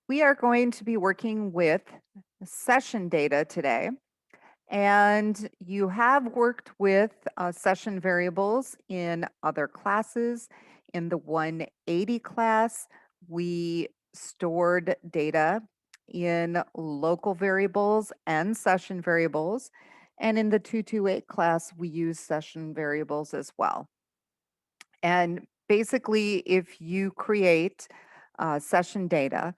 We are going to be working with session data today. And you have worked with session variables in other classes. In the 180 class, we stored data in local variables and session variables. And in the 228 class, we use session variables as well. And basically, if you create session data,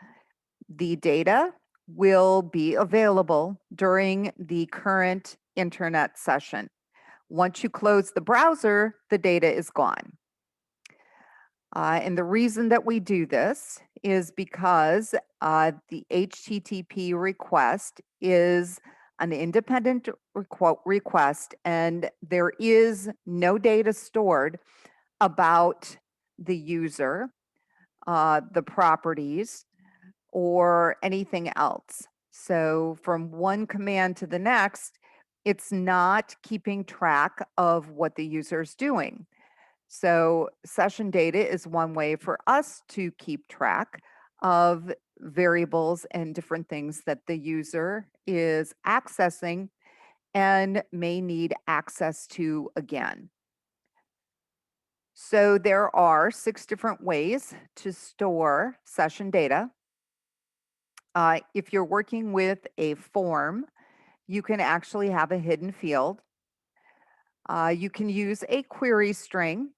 the data will be available during the current internet session. Once you close the browser, the data is gone. And the reason that we do this is because the HTTP request is an independent request, and there is no data stored about the user, the properties, or anything else. So from one command to the next, it's not keeping track of what the user is doing. So session data is one way for us to keep track of variables and different things that the user is accessing and may need access to again. So there are 6 different ways to store session data. If you're working with a form, you can actually have a hidden field. You can use a query string.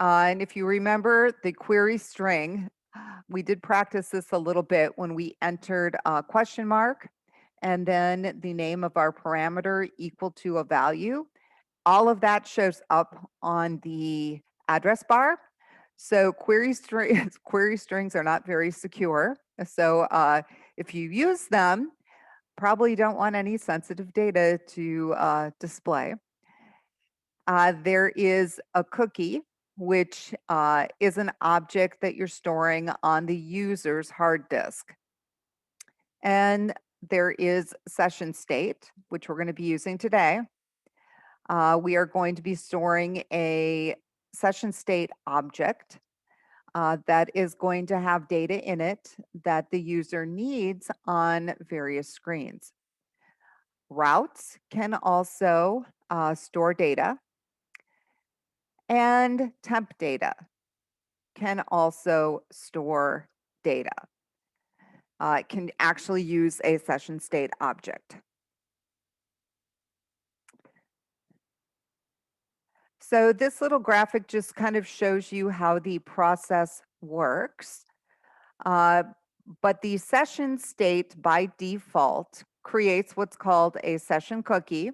And if you remember the query string, we did practice this a little bit when we entered a question mark and then the name of our parameter equal to a value. All of that shows up on the address bar. So query strings are not very secure. So if you use them, probably don't want any sensitive data to display. There is a cookie, which is an object that you're storing on the user's hard disk. And there is session state, which we're going to be using today. We are going to be storing a session state object that is going to have data in it that the user needs on various screens. Routes can also store data, and temp data can also store data. It can actually use a session state object. So this little graphic just kind of shows you how the process works. But the session state by default creates what's called a session cookie.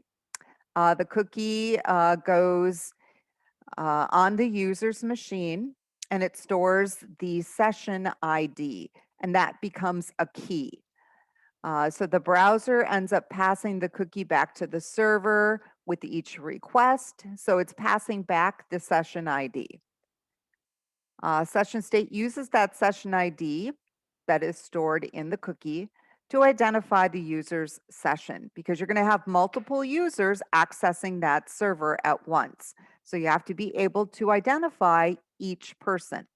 The cookie goes on the user's machine and it stores the session ID, and that becomes a key. So the browser ends up passing the cookie back to the server with each request. So it's passing back the session ID. Session state uses that session ID that is stored in the cookie to identify the user's session, because you're going to have multiple users accessing that server at once. So you have to be able to identify each person.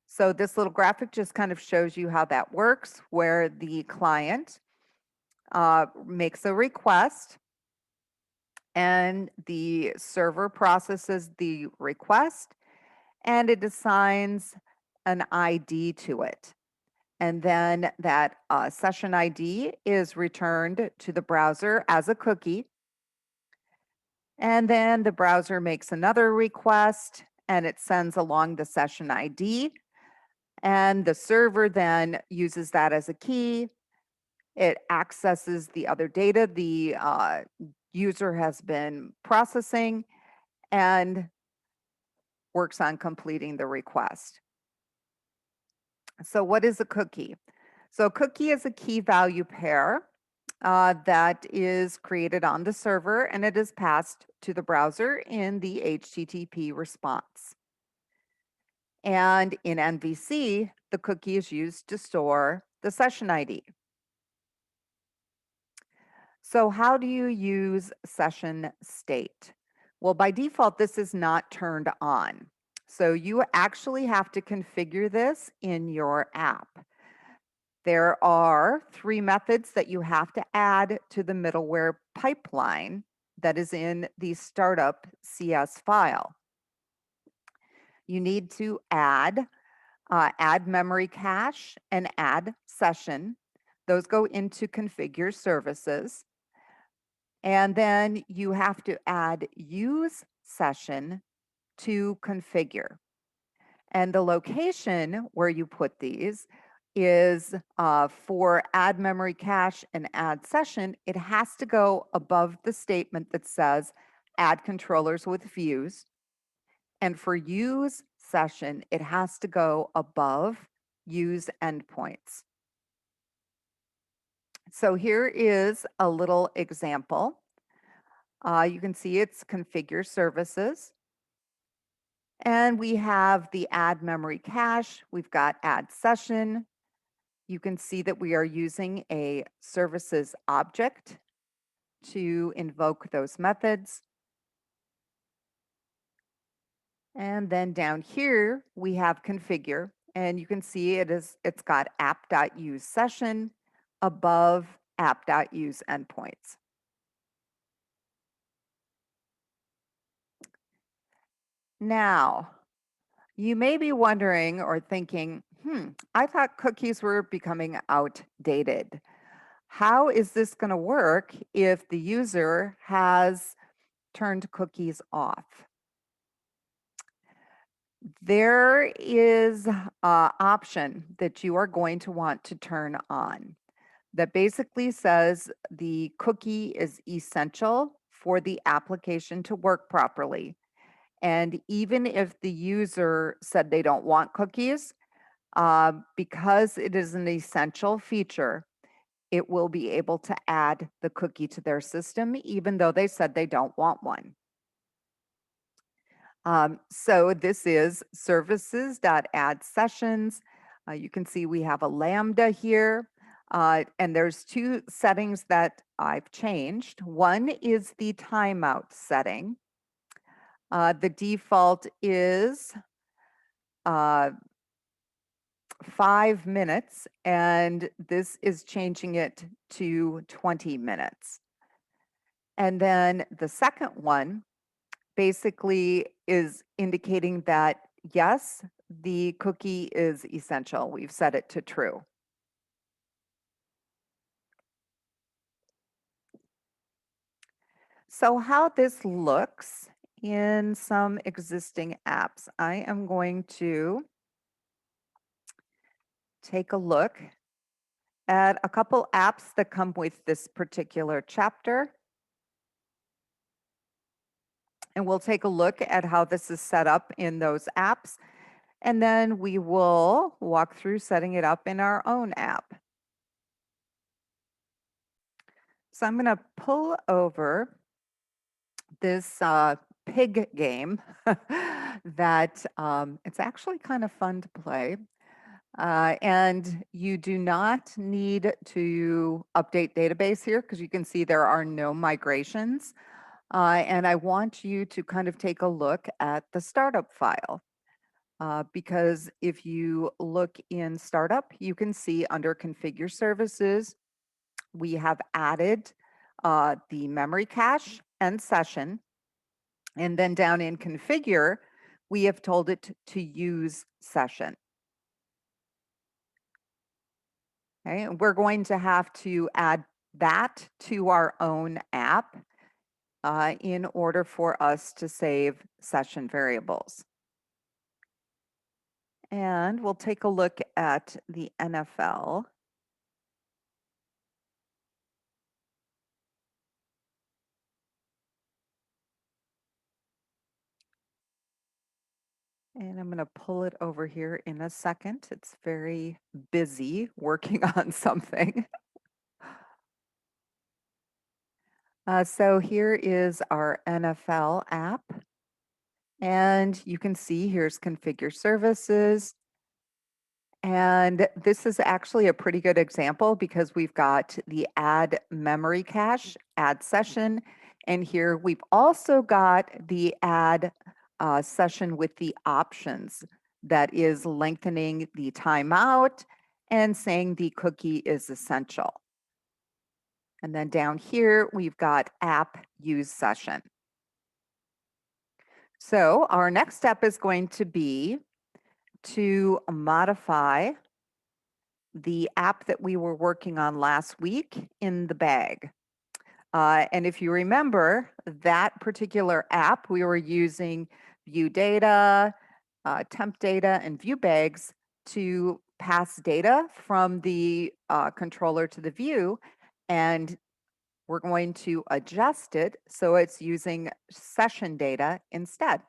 So this little graphic just kind of shows you how that works, where the client makes a request and the server processes the request and it assigns an ID to it. And then that session ID is returned to the browser as a cookie. And then the browser makes another request and it sends along the session ID. And the server then uses that as a key. It accesses the other data the user has been processing and works on completing the request. So what is a cookie? So a cookie is a key value pair that is created on the server and it is passed to the browser in the HTTP response. And in MVC, the cookie is used to store the session ID. So how do you use session state? Well, by default, this is not turned on. So you actually have to configure this in your app. There are 3 methods that you have to add to the middleware pipeline that is in the startup CS file. You need to add memory cache and add session. Those go into configure services. And then you have to add use session to configure. And the location where you put these is for add memory cache and add session, it has to go above the statement that says add controllers with views. And for use session, it has to go above use endpoints. So here is a little example. You can see it's configure services. And we have the add memory cache. We've got add session. You can see that we are using a services object to invoke those methods. And then down here, we have configure. And you can see it's got app.use session above app.use endpoints. Now, you may be wondering or thinking, I thought cookies were becoming outdated. How is this going to work if the user has turned cookies off? There is an option that you are going to want to turn on that basically says the cookie is essential for the application to work properly. And even if the user said they don't want cookies, because it is an essential feature, it will be able to add the cookie to their system, even though they said they don't want one. So this is services.add sessions. You can see we have a Lambda here, and there's 2 settings that I've changed. One is the timeout setting. The default is 5 minutes, and this is changing it to 20 minutes. And then the second one basically is indicating that, yes, the cookie is essential. We've set it to true. So how this looks in some existing apps, I am going to take a look at a couple apps that come with this particular chapter. And we'll take a look at how this is set up in those apps. And then we will walk through setting it up in our own app. So I'm going to pull over this pig game that it's actually kind of fun to play. And you do not need to update database here because you can see there are no migrations. And I want you to kind of take a look at the startup file. Because if you look in startup, you can see under configure services, we have added the memory cache and session. And then down in configure, we have told it to use session. Okay, and we're going to have to add that to our own app in order for us to save session variables. And we'll take a look at the NFL. And I'm going to pull it over here in a second. It's very busy working on something. So here is our NFL app. And you can see here's configure services. And this is actually a pretty good example because we've got the add memory cache, add session, and here we've also got the add session with the options. That is lengthening the timeout and saying the cookie is essential. And then down here, we've got app use session. So our next step is going to be to modify the app that we were working on last week in the bag. And if you remember that particular app, we were using view data, temp data, and view bags to pass data from the controller to the view. And we're going to adjust it so it's using session data instead.